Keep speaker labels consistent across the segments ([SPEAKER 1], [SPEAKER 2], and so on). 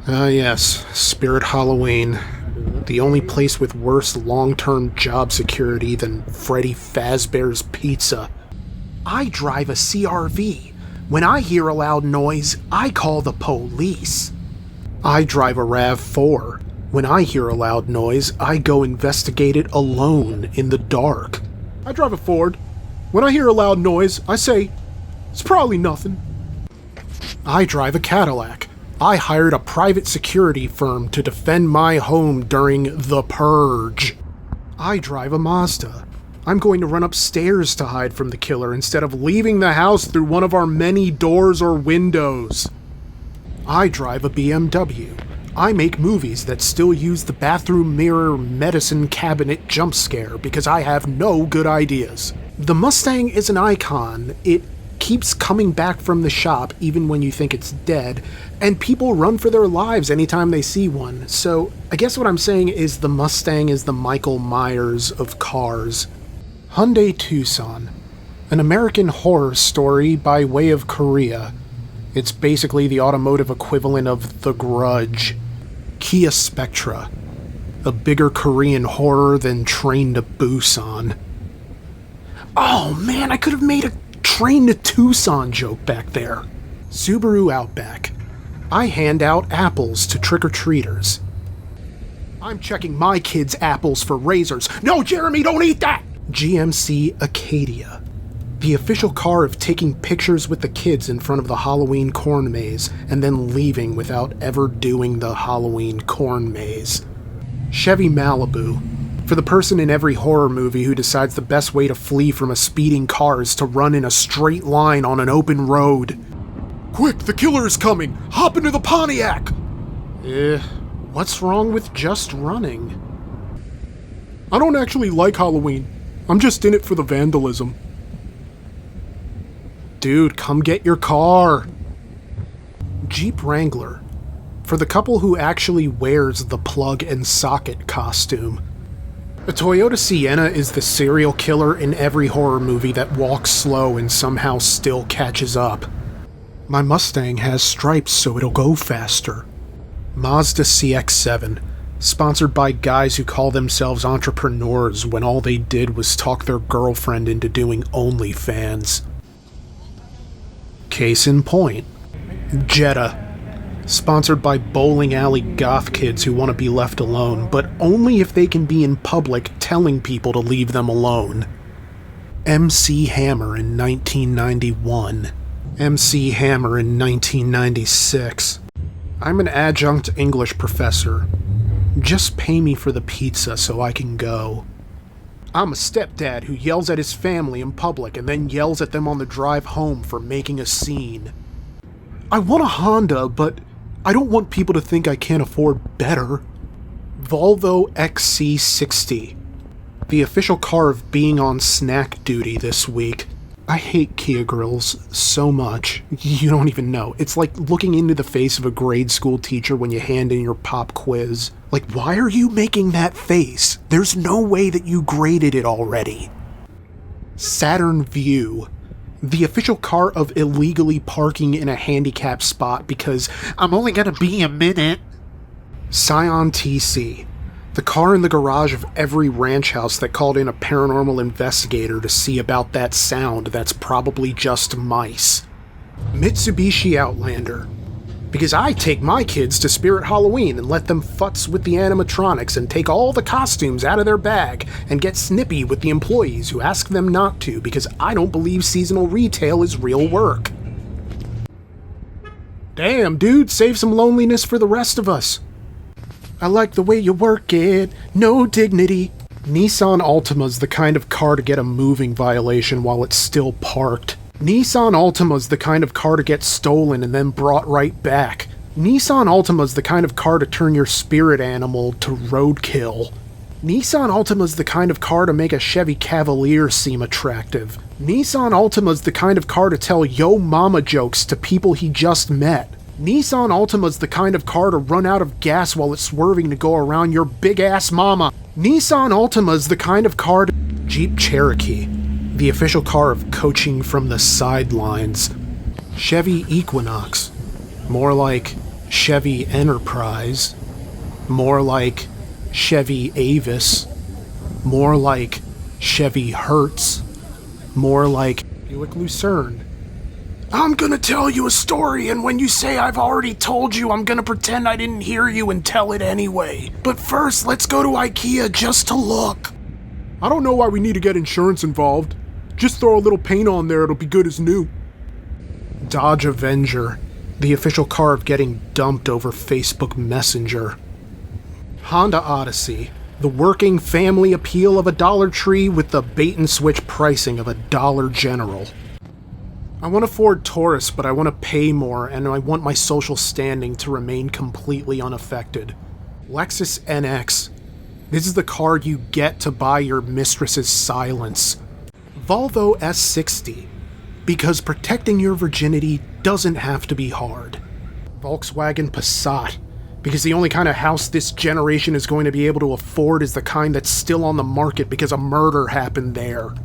[SPEAKER 1] Ah, yes, Spirit Halloween. The only place with worse long-term job security than Freddy Fazbear's Pizza. I drive a CRV. When I hear a loud noise, I call the police. I drive a RAV4. When I hear a loud noise, I go investigate it alone in the dark. I drive a Ford. When I hear a loud noise, I say, it's probably nothing. I drive a Cadillac. I hired a private security firm to defend my home during the purge. I drive a Mazda. I'm going to run upstairs to hide from the killer instead of leaving the house through one of our many doors or windows. I drive a BMW. I make movies that still use the bathroom mirror medicine cabinet jump scare because I have no good ideas. The Mustang is an icon. It keeps coming back from the shop even when you think it's dead, and people run for their lives anytime they see one. So I guess what I'm saying is the Mustang is the Michael Myers of cars. Hyundai Tucson, an American horror story by way of Korea. It's basically the automotive equivalent of The Grudge. Kia Spectra, a bigger Korean horror than Train to Busan. Oh man, I could have made a Train to Tucson joke back there. Subaru Outback. I hand out apples to trick-or-treaters. I'm checking my kids' apples for razors. No, Jeremy, don't eat that! GMC Acadia. The official car of taking pictures with the kids in front of the Halloween corn maze and then leaving without ever doing the Halloween corn maze. Chevy Malibu. For the person in every horror movie who decides the best way to flee from a speeding car is to run in a straight line on an open road. Quick, the killer is coming! Hop into the Pontiac! What's wrong with just running? I don't actually like Halloween. I'm just in it for the vandalism. Dude, come get your car! Jeep Wrangler. For the couple who actually wears the plug and socket costume. A Toyota Sienna is the serial killer in every horror movie that walks slow and somehow still catches up. My Mustang has stripes so it'll go faster. Mazda CX-7, sponsored by guys who call themselves entrepreneurs when all they did was talk their girlfriend into doing OnlyFans. Case in point, Jetta. Sponsored by bowling alley goth kids who want to be left alone, but only if they can be in public telling people to leave them alone. MC Hammer in 1991. MC Hammer in 1996. I'm an adjunct English professor. Just pay me for the pizza so I can go. I'm a stepdad who yells at his family in public and then yells at them on the drive home for making a scene. I want a Honda, but I don't want people to think I can't afford better. Volvo XC60. The official car of being on snack duty this week. I hate Kia grills so much. You don't even know. It's like looking into the face of a grade school teacher when you hand in your pop quiz. Like, why are you making that face? There's no way that you graded it already. Saturn Vue. The official car of illegally parking in a handicapped spot because I'm only gonna be a minute. Scion TC. The car in the garage of every ranch house that called in a paranormal investigator to see about that sound that's probably just mice. Mitsubishi Outlander. Because I take my kids to Spirit Halloween and let them futz with the animatronics and take all the costumes out of their bag and get snippy with the employees who ask them not to because I don't believe seasonal retail is real work. Damn, dude, save some loneliness for the rest of us. I like the way you work it, no dignity. Nissan Altima's the kind of car to get a moving violation while it's still parked. Nissan Altima's the kind of car to get stolen and then brought right back. Nissan Altima's the kind of car to turn your spirit animal to roadkill. Nissan Altima's the kind of car to make a Chevy Cavalier seem attractive. Nissan Altima's the kind of car to tell yo mama jokes to people he just met. Nissan Altima's the kind of car to run out of gas while it's swerving to go around your big-ass mama. Nissan Altima's the kind of car to... Jeep Cherokee. The official car of coaching from the sidelines. Chevy Equinox. More like Chevy Enterprise. More like Chevy Avis. More like Chevy Hertz. More like Buick Lucerne. I'm gonna tell you a story, and when you say I've already told you, I'm gonna pretend I didn't hear you and tell it anyway. But first, let's go to IKEA just to look. I don't know why we need to get insurance involved. Just throw a little paint on there, it'll be good as new. Dodge Avenger, the official car of getting dumped over Facebook Messenger. Honda Odyssey, the working family appeal of a Dollar Tree with the bait-and-switch pricing of a Dollar General. I want a Ford Taurus, but I want to pay more, and I want my social standing to remain completely unaffected. Lexus NX. This is the car you get to buy your mistress's silence. Volvo S60. Because protecting your virginity doesn't have to be hard. Volkswagen Passat. Because the only kind of house this generation is going to be able to afford is the kind that's still on the market because a murder happened there.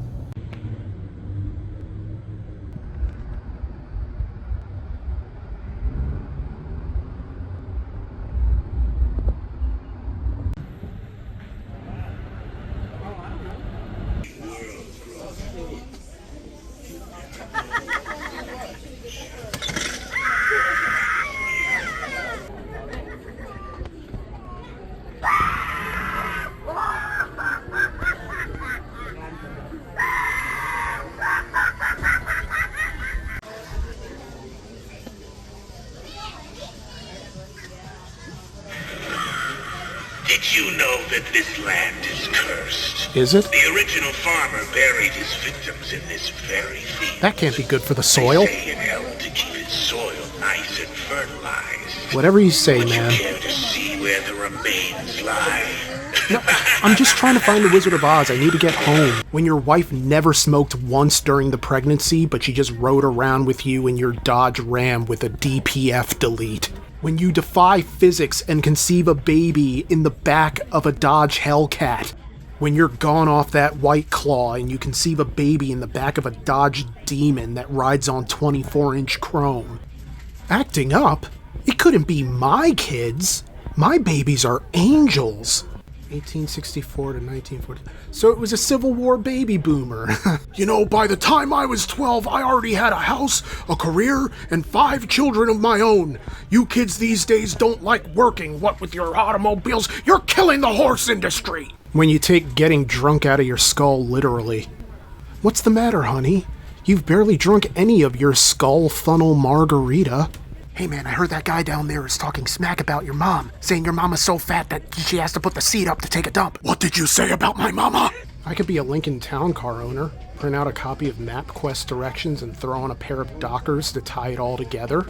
[SPEAKER 2] Did you know that this land is cursed?
[SPEAKER 1] Is it?
[SPEAKER 2] The original farmer buried his victims in this very field.
[SPEAKER 1] That can't be good for the soil.
[SPEAKER 2] They say it helped to keep his soil nice and fertilized.
[SPEAKER 1] Whatever you say,
[SPEAKER 2] Would
[SPEAKER 1] man.
[SPEAKER 2] you care to see where the remains lie?
[SPEAKER 1] No, I'm just trying to find the Wizard of Oz. I need to get home. When your wife never smoked once during the pregnancy, but she just rode around with you in your Dodge Ram with a DPF delete. When you defy physics and conceive a baby in the back of a Dodge Hellcat. When you're gone off that White Claw and you conceive a baby in the back of a Dodge Demon that rides on 24-inch chrome. Acting up? It couldn't be my kids. My babies are angels. 1864 to 1940. So it was a Civil War baby boomer. You know, by the time I was 12, I already had a house, a career, and 5 children of my own. You kids these days don't like working. What with your automobiles? You're killing the horse industry. When you take getting drunk out of your skull literally. What's the matter, honey? You've barely drunk any of your skull funnel margarita. Hey man, I heard that guy down there is talking smack about your mom, saying your mama's so fat that she has to put the seat up to take a dump. What did you say about my mama? I could be a Lincoln Town Car owner, print out a copy of MapQuest directions and throw on a pair of Dockers to tie it all together.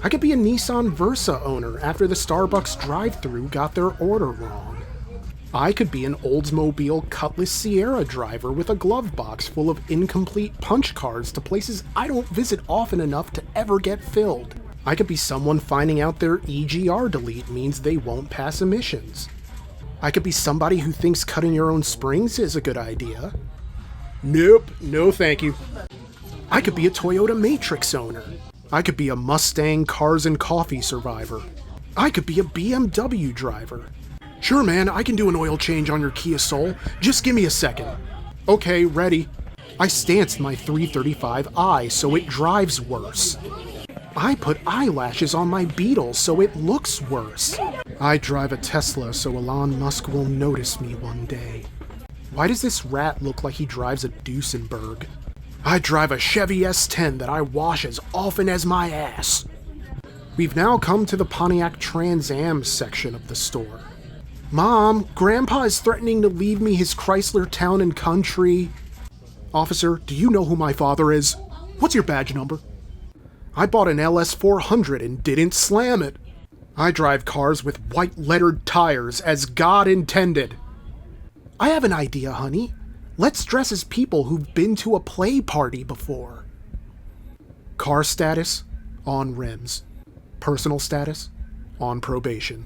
[SPEAKER 1] I could be a Nissan Versa owner after the Starbucks drive-thru got their order wrong. I could be an Oldsmobile Cutlass Sierra driver with a glove box full of incomplete punch cards to places I don't visit often enough to ever get filled. I could be someone finding out their EGR delete means they won't pass emissions. I could be somebody who thinks cutting your own springs is a good idea. Nope, no thank you. I could be a Toyota Matrix owner. I could be a Mustang Cars and Coffee survivor. I could be a BMW driver. Sure man, I can do an oil change on your Kia Soul. Just give me a second. Okay, ready. I stanced my 335i so it drives worse. I put eyelashes on my Beetle so it looks worse. I drive a Tesla so Elon Musk will notice me one day. Why does this rat look like he drives a Duesenberg? I drive a Chevy S10 that I wash as often as my ass. We've now come to the Pontiac Trans Am section of the store. Mom, Grandpa is threatening to leave me his Chrysler Town and Country. Officer, do you know who my father is? What's your badge number? I bought an LS400 and didn't slam it. I drive cars with white lettered tires as God intended. I have an idea, honey. Let's dress as people who've been to a play party before. Car status, on rims. Personal status, on probation.